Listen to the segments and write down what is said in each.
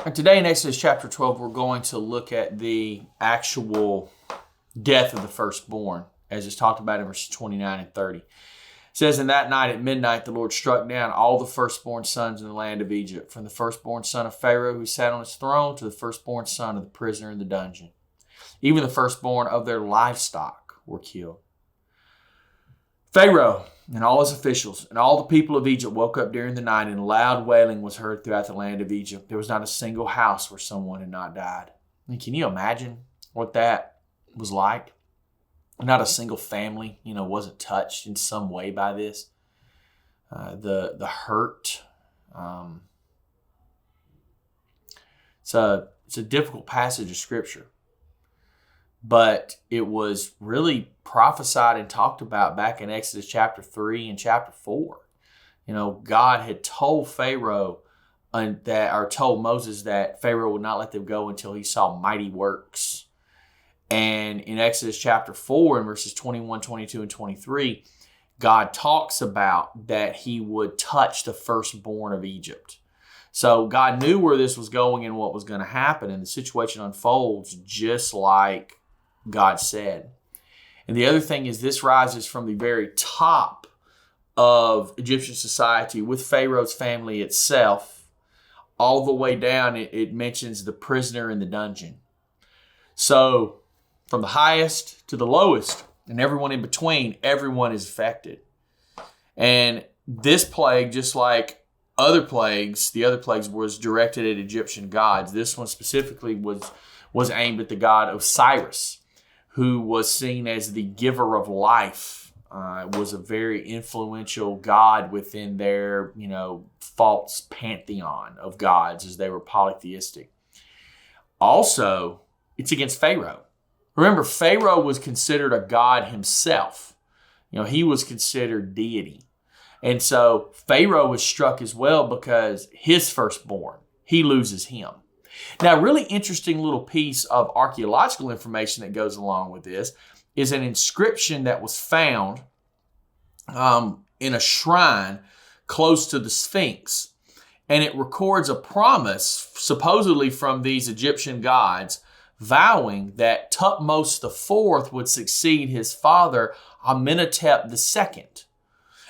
And today in Exodus chapter 12, we're going to look at the actual death of the firstborn, as it's talked about in verses 29 and 30. It says, "In that night at midnight, the Lord struck down all the firstborn sons in the land of Egypt, from the firstborn son of Pharaoh who sat on his throne to the firstborn son of the prisoner in the dungeon. Even the firstborn of their livestock were killed. Pharaoh and all his officials and all the people of Egypt woke up during the night, and loud wailing was heard throughout the land of Egypt. There was not a single house where someone had not died." I mean, can you imagine what that was like? Not a single family, wasn't touched in some way by this. The hurt. It's a difficult passage of Scripture, but it was really prophesied and talked about back in Exodus chapter 3 and chapter 4. God had told Pharaoh told Moses that Pharaoh would not let them go until he saw mighty works. And in Exodus chapter 4 and verses 21, 22, and 23, God talks about that he would touch the firstborn of Egypt. So God knew where this was going and what was going to happen, and the situation unfolds just like God said. And the other thing is, this rises from the very top of Egyptian society with Pharaoh's family itself, all the way down. It mentions the prisoner in the dungeon. So from the highest to the lowest and everyone in between, everyone is affected. And this plague, just like other plagues, the other plagues was directed at Egyptian gods. This one specifically was aimed at the god Osiris, who was seen as the giver of life. Was a very influential god within their, false pantheon of gods, as they were polytheistic. Also, it's against Pharaoh. Remember, Pharaoh was considered a god himself. He was considered deity. And so Pharaoh was struck as well because his firstborn, he loses him. Now, a really interesting little piece of archaeological information that goes along with this is an inscription that was found in a shrine close to the Sphinx. And it records a promise, supposedly from these Egyptian gods, vowing that Thutmose IV would succeed his father, Amenhotep II.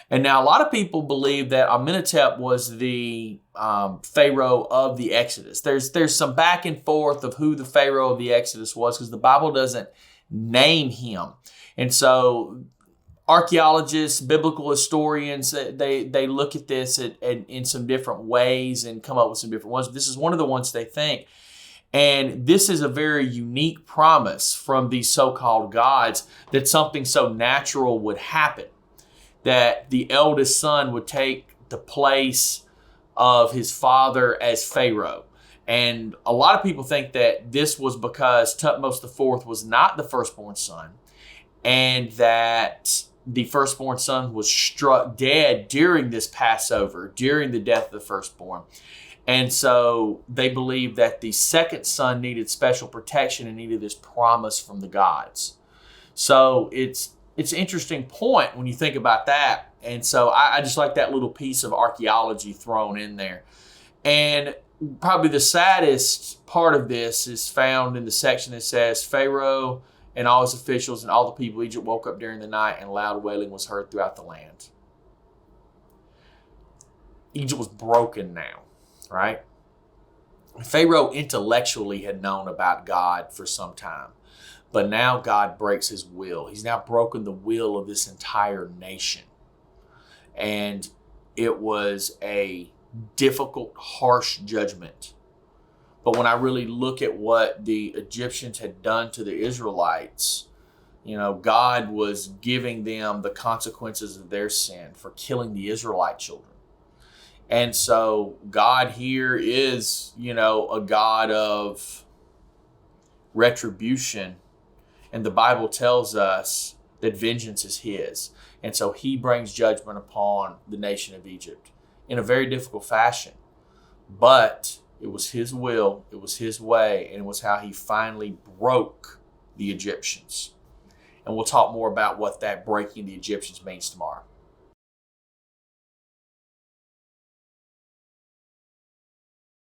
And now a lot of people believe that Amenhotep was the Pharaoh of the Exodus. There's some back and forth of who the Pharaoh of the Exodus was, because the Bible doesn't name him. And so archaeologists, biblical historians, they look at this in some different ways and come up with some different ones. This is one of the ones they think. And this is a very unique promise from these so-called gods that something so natural would happen, that the eldest son would take the place of his father as Pharaoh. And a lot of people think that this was because Thutmose IV was not the firstborn son, and that the firstborn son was struck dead during this Passover, during the death of the firstborn. And so they believe that the second son needed special protection and needed this promise from the gods. So it's an interesting point when you think about that. And so I just like that little piece of archaeology thrown in there. And probably the saddest part of this is found in the section that says, "Pharaoh and all his officials and all the people of Egypt woke up during the night, and loud wailing was heard throughout the land." Egypt was broken now, right? Pharaoh intellectually had known about God for some time, but now God breaks his will. He's now broken the will of this entire nation. And it was a difficult, harsh judgment. But when I really look at what the Egyptians had done to the Israelites, God was giving them the consequences of their sin for killing the Israelite children. And so God here is, a God of retribution. And the Bible tells us that vengeance is his. And so he brings judgment upon the nation of Egypt in a very difficult fashion. But it was his will, it was his way, and it was how he finally broke the Egyptians. And we'll talk more about what that breaking the Egyptians means tomorrow.